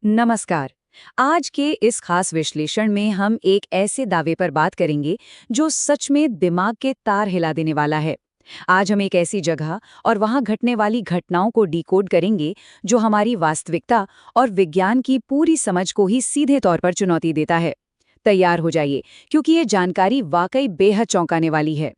नमस्कार। आज के इस खास विश्लेषण में हम एक ऐसे दावे पर बात करेंगे जो सच में दिमाग के तार हिला देने वाला है। आज हम एक ऐसी जगह और वहां घटने वाली घटनाओं को डिकोड करेंगे जो हमारी वास्तविकता और विज्ञान की पूरी समझ को ही सीधे तौर पर चुनौती देता है। तैयार हो जाइए, क्योंकि ये जानकारी वाकई बेहद चौंकाने वाली है।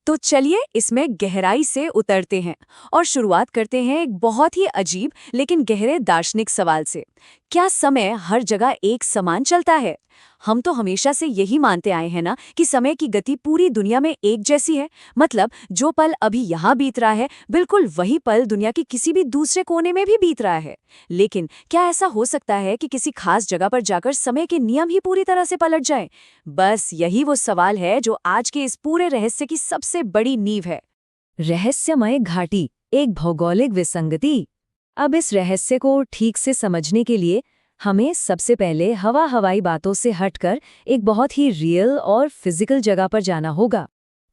तो चलिए इसमें गहराई से उतरते हैं और शुरुआत करते हैं एक बहुत ही अजीब लेकिन गहरे दार्शनिक सवाल से। क्या समय हर जगह एक समान चलता है? हम तो हमेशा से यही मानते आए हैं ना कि समय की गति पूरी दुनिया में एक जैसी है। मतलब जो पल अभी यहाँ बीत रहा है, बिल्कुल वही पल दुनिया के किसी भी दूसरे कोने में भी बीत रहा है। लेकिन क्या ऐसा हो सकता है कि किसी खास जगह पर जाकर समय के नियम ही पूरी तरह से पलट जाएं? बस यही वो सवाल है जो आज के इस पूरे रहस्य की सबसे बड़ी नींव है। रहस्यमय घाटी, एक भौगोलिक विसंगति। अब इस रहस्य को ठीक से समझने के लिए हमें सबसे पहले हवाई बातों से हटकर एक बहुत ही रियल और फिजिकल जगह पर जाना होगा।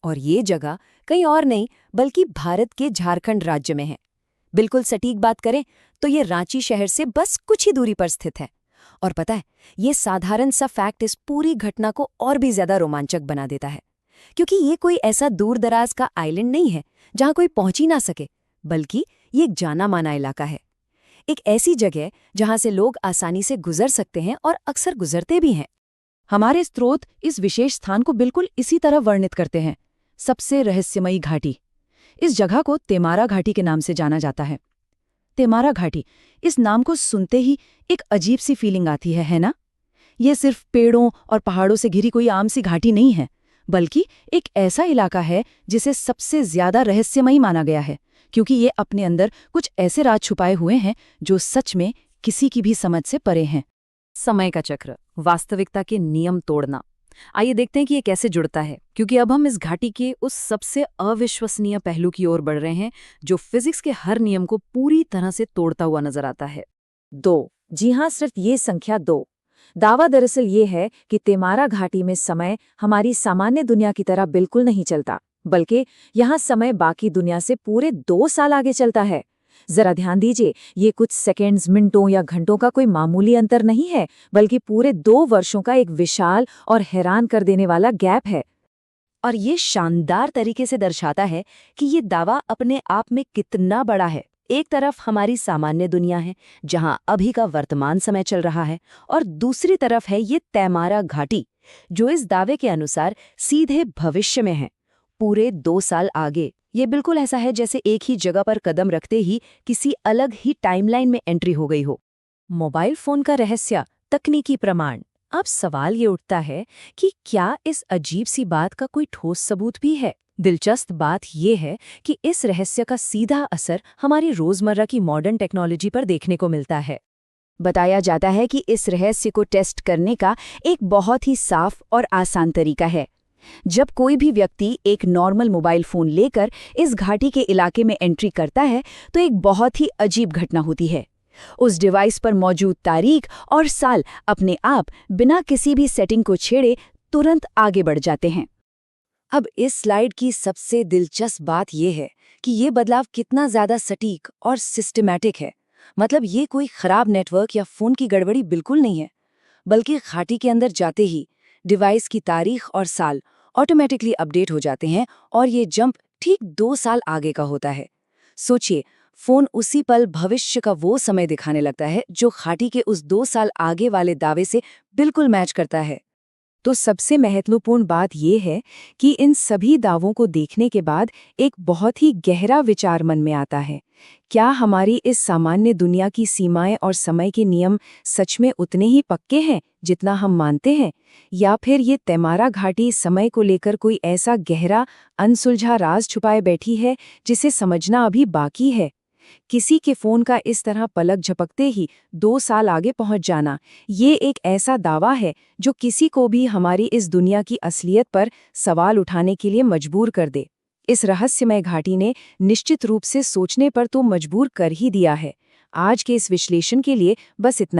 और ये जगह कहीं और नहीं बल्कि भारत के झारखंड राज्य में है। बिल्कुल सटीक बात करें तो ये रांची शहर से बस कुछ ही दूरी पर स्थित है। और पता है, ये साधारण सा फैक्ट इस पूरी घटना को और भी ज्यादा रोमांचक बना देता है, क्योंकि ये कोई ऐसा दूर दराज का आइलैंड नहीं है जहां कोई पहुंच ही ना सके, बल्कि ये एक जाना माना इलाका है। एक ऐसी जगह जहां से लोग आसानी से गुजर सकते हैं और अक्सर गुजरते भी हैं। हमारे स्रोत इस विशेष स्थान को बिल्कुल इसी तरह वर्णित करते हैं, सबसे रहस्यमयी घाटी। इस जगह को तेमारा घाटी के नाम से जाना जाता है। तेमारा घाटी, इस नाम को सुनते ही एक अजीब सी फीलिंग आती है ना? ये सिर्फ पेड़ों और पहाड़ों से घिरी कोई आम सी घाटी नहीं है, बल्कि एक ऐसा इलाका है जिसे सबसे ज्यादा रहस्यमयी माना गया है, क्योंकि ये अपने अंदर कुछ ऐसे राज छुपाए हुए हैं जो सच में किसी की भी समझ से परे हैं। समय का चक्र, वास्तविकता के नियम तोड़ना। आइए देखते हैं कि ये कैसे जुड़ता है, क्योंकि अब हम इस घाटी के उस सबसे अविश्वसनीय पहलू की ओर बढ़ रहे हैं जो फिजिक्स के हर नियम को पूरी तरह से तोड़ता हुआ नजर आता है। 2। जी हाँ, सिर्फ ये संख्या 2। दावा दरअसल ये है कि तेमारा घाटी में समय हमारी सामान्य दुनिया की तरह बिल्कुल नहीं चलता, बल्कि यहाँ समय बाकी दुनिया से पूरे 2 साल आगे चलता है। जरा ध्यान दीजिए, ये कुछ सेकंड्स, मिनटों या घंटों का कोई मामूली अंतर नहीं है, बल्कि पूरे 2 वर्षों का एक विशाल और हैरान कर देने वाला गैप है। और ये शानदार तरीके से दर्शाता है कि ये दावा अपने आप में कितना बड़ा है। एक तरफ हमारी सामान्य दुनिया है जहां अभी का वर्तमान समय चल रहा है, और दूसरी तरफ है ये तेमारा घाटी जो इस दावे के अनुसार सीधे भविष्य में है, पूरे 2 साल आगे। ये बिल्कुल ऐसा है जैसे एक ही जगह पर कदम रखते ही किसी अलग ही टाइमलाइन में एंट्री हो गई हो। मोबाइल फोन का रहस्य, तकनीकी प्रमाण। अब सवाल ये उठता है कि क्या इस अजीब सी बात का कोई ठोस सबूत भी है? दिलचस्प बात यह है कि इस रहस्य का सीधा असर हमारी रोजमर्रा की मॉडर्न टेक्नोलॉजी पर देखने को मिलता है। बताया जाता है कि इस रहस्य को टेस्ट करने का एक बहुत ही साफ और आसान तरीका है। जब कोई भी व्यक्ति एक नॉर्मल मोबाइल फोन लेकर इस घाटी के इलाके में एंट्री करता है, तो एक बहुत ही अजीब घटना होती है। उस डिवाइस पर मौजूद तारीख और साल अपने आप बिना किसी भी सेटिंग को छेड़े तुरंत आगे बढ़ जाते हैं। अब इस स्लाइड की सबसे दिलचस्प बात यह है कि ये बदलाव कितना ज्यादा सटीक और सिस्टमैटिक है। मतलब ये कोई खराब नेटवर्क या फोन की गड़बड़ी बिल्कुल नहीं है, बल्कि घाटी के अंदर जाते ही डिवाइस की तारीख और साल ऑटोमेटिकली अपडेट हो जाते हैं, और ये जंप ठीक 2 साल आगे का होता है। सोचिए, फोन उसी पल भविष्य का वो समय दिखाने लगता है जो घाटी के उस 2 साल आगे वाले दावे से बिल्कुल मैच करता है। तो सबसे महत्वपूर्ण बात यह है कि इन सभी दावों को देखने के बाद एक बहुत ही गहरा विचार मन में आता है। क्या हमारी इस सामान्य दुनिया की सीमाएं और समय के नियम सच में उतने ही पक्के हैं जितना हम मानते हैं, या फिर ये तेमारा घाटी समय को लेकर कोई ऐसा गहरा अनसुलझा राज छुपाए बैठी है जिसे समझना अभी बाकी है? किसी के फोन का इस तरह पलक झपकते ही 2 साल आगे पहुंच जाना, ये एक ऐसा दावा है जो किसी को भी हमारी इस दुनिया की असलियत पर सवाल उठाने के लिए मजबूर कर दे। इस रहस्यमय घाटी ने निश्चित रूप से सोचने पर तो मजबूर कर ही दिया है। आज के इस विश्लेषण के लिए बस इतना ही।